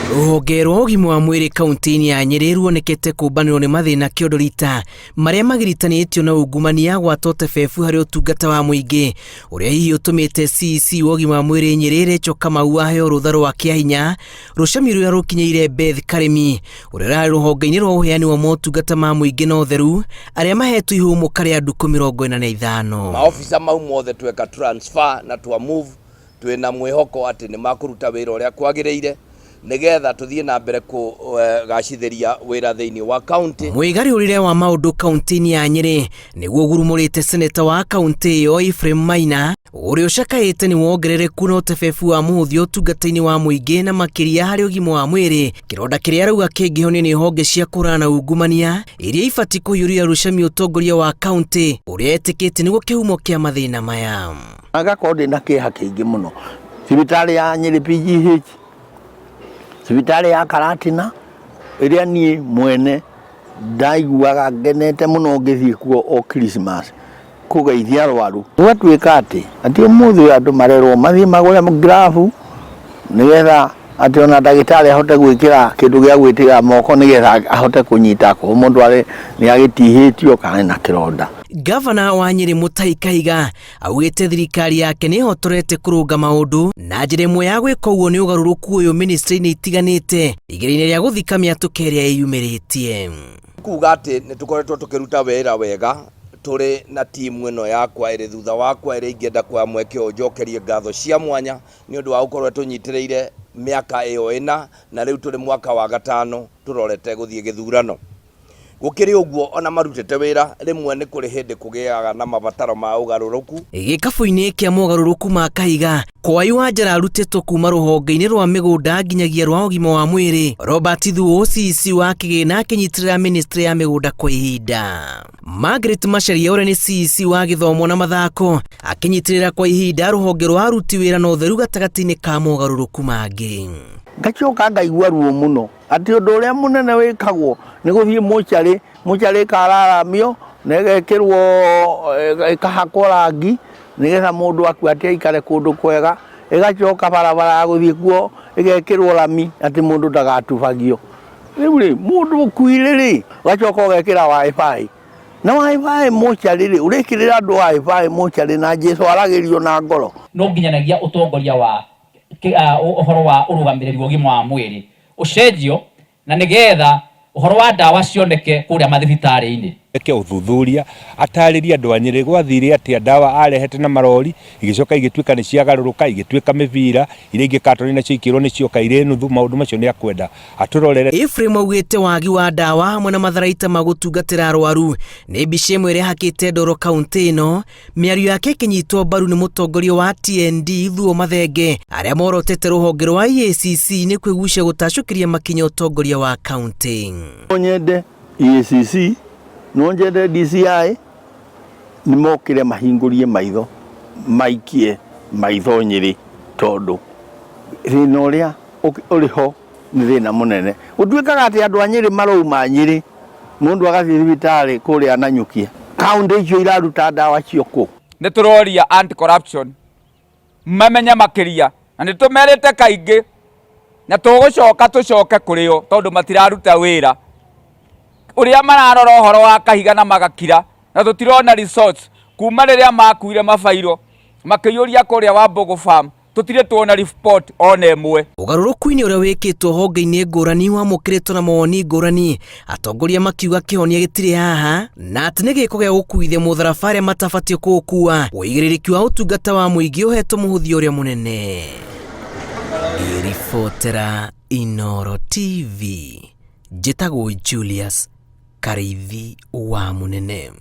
Rũhonge rwa ũgima wa mwĩrĩ kaunti-inĩ ya Nyeri ruonekete kũmbanĩrwo nĩ mathĩna kĩondorita marĩa magiritanĩtio na ungumania gwata ũtebebu harĩ ũtungata wa mũingĩ ũrĩa hihi ũtũmĩte CEC wa ũgima wa mwĩrĩ Nyeri Rachel Kamau aheo rũtha rwa kĩahinya Rũcamiũ rũrĩa rũkinyĩire Beth Karemi ũrĩa ũrarĩ rũhonge-inĩ rwa ũheani wa motungata ma mũingĩ na ũtheru arĩa mahetwo ihũmũka rĩa andũ 45. Maofisa mau mothe tweka transfer na twa move twina mwĩhoko atĩ nĩ makũruta wĩra ũrĩa kwagĩrĩire nigetha tuthie na mbere kugacithĩria wĩra thĩinĩ wa county. Mũigarũrĩre wa maũndũ kaunti-inĩ ya Nyeri nĩguo gurumũrĩte seneta wa kaunti ĩyo Ephraim Maina ũrĩa ũcakaĩte nĩ wongerereku na ũtebebu wa mũhũthia ũtungata-inĩ wa mũingĩ na makĩria harĩ ũgima wa mwĩrĩ, kĩronda kĩrĩa arauga kĩngĩhonio nĩ honge cia kũrana ungumania iria ibatiĩ kũhiũria Rũcamiũ ũtongoria wa kaunti ũrĩa etĩkĩte nĩguo kĩhumo kĩa mathĩna maya. Agakorwo ndĩ na kĩeha kĩingĩ mũno thibitarĩ ya Nyeri PGH, thibitarĩ ya Karatina ĩrĩa niĩ mwene ndaiguaga ngenete mũno ngĩthiĩ kuo o Christmas kũgeithia arwaru. Gwatuĩka atĩ ũmũthĩ andũ marerwo mathiĩ magũre grafu nĩgetha atĩ ona ndagĩtarĩ ahote gwĩkĩra kĩndũ gĩa gwĩtĩra moko nĩgetha ahote kũnyita ko mũndũ nĩ agĩtihĩtio kana na kĩronda. Gavana wa Nyeri Kahiga augĩte thirikari yake nĩ ĩhotorete kũrũnga maũndũ na njĩra ĩmwe ya gwĩka ũguo nĩ ũgarũrũku ũyũ ministry-inĩ itiganĩte igĩrĩ-inĩ rĩa gũthika mĩatũka ĩrĩa yumĩrĩtie. Kuga atĩ nĩ tũkoretwo tũkĩruta wĩra wega tũrĩ na timu ĩno yakwa ĩrĩ thutha wakwa ĩrĩ ingĩenda kwa mweke njokerie ngatho cia mwanya nĩ ũndũ wa gũkorwo tũnyitĩrĩire mĩaka ĩyo ĩna na rĩu tũrĩ mwaka wa gatano tũrorete gũthiĩ gĩthurano. Gũkĩrĩ ũguo ona marutĩte wĩra rĩmwe nĩ kũrĩ hĩndĩ kũgĩaga na mabataro ma ũgarũrũku. Gĩkabũ-inĩ kĩa mogarũrũku ma Kahiga kwai wanja arutĩtwo kuma rũhonge-inĩ rwa mĩgũnda nginyagia rwa ũgima wa mwĩrĩ, Robert Thuo CEC wa kĩgĩna akĩnyitĩrĩra ministry ya mĩgũnda kwa ihinda. Margaret Macharia ũrĩa nĩ CEC wa gĩthomo na mathako akĩnyitĩrĩra kwa ihinda rũhonge rwa aruti wĩra na ũtheru gatagatĩ-inĩ ka mogarũrũku mangĩ. Ngacoka ngaigua ruo mũno atĩ ũndũ ũrĩa mũnene wĩkagwo nĩ gũthiĩ mũcarĩ kararamio na ĩgekĩrwo ĩkahakwo rangi nĩgetha mũndũ akua atĩ aikare kũndũ kwega, ĩgacoka barabara ya gũthiĩ kuo ĩgekĩrwo rami atĩ mũndũ ndagatubagio. Rĩu mũndũ ũkuire ũgacoka ũgekĩra wifi na wifi mũcarĩ ũrĩkĩrĩra andũ wifi mũcarĩ na Jesũ aragĩrio na ngoro. No nginyanagia ũtongoria wa ũhoro wa ũrũgamĩrĩri wa ũgima wa mwĩrĩ ũcenjio na nĩgetha ũhoro wa ndawa cioneke kũrĩa mathibitarĩ-inĩ. Eke ũthuthuria atarĩria andũ a Nyeri gwathire atĩ ndawa arehete na marori igĩcoka igĩtuĩka nĩ ciagarũrũka igĩtuĩka mĩbira iria ingĩ katoni nacio ikĩrwo nĩ cioka irĩ nuthu. Maũndũ macio nĩ akwenda atũrorere. Ephraim augĩte wagi wa ndawa hamwe na matharaita ma gũtungatĩra arwaru nĩ mbica ĩmwe ĩrĩa hakĩte ndoro kaunti ĩno, mĩario yake ĩkĩnyitwo mbaru nĩ mũtongoria wa TND Thuo Mathenge arĩa morotete rũhonge rwa EACC nĩ kwĩgucia gũtacũkĩria makinya ũtongoria wa kaunti. Nyende EACC no njende DCI nĩ mokire mahingũrie maitho maikie maitho Nyeri tondũ thĩna ũrĩa ũrĩho nĩ thĩna mũnene. Gũtuĩkaga atĩ andũ a Nyeri marouma Nyeri mũndũ agathiĩ thibitarĩ kũrĩa Nanyukia, kaunti icio iraruta ndawa cio kũ? Nĩ tũroria anti corruption mamenya makĩria na nĩ tũmerĩte kaingĩ na tũcoke kũrĩ o tondũ matiraruta wĩra ũrĩa mararora ũhoro wa Kahiga na magakira na tũtirona results kuma rĩrĩa makuire mabairo makĩiyũria kũrĩa wa Mbogo farm tũtirĩ tuona report ona ĩmwe. Ũgarũrũku-inĩ ũrĩa wĩkĩtwo honge-inĩ ngũrani wamũkĩrĩtwo na mawoni ngũrani, atongoria makiuga kĩhonia gĩtirĩ haha na atĩ nĩ gĩko gĩa gũkuithia mũtharaba arĩa matabatiĩ kũũkua. Ũigĩrĩrĩki wa ũtungata wa mũingĩ ũhetwo mũhũthia ũrĩa mũnene. Iribotera Inooro TV, njĩtagwo Julius Karĩithi wa Mũnene.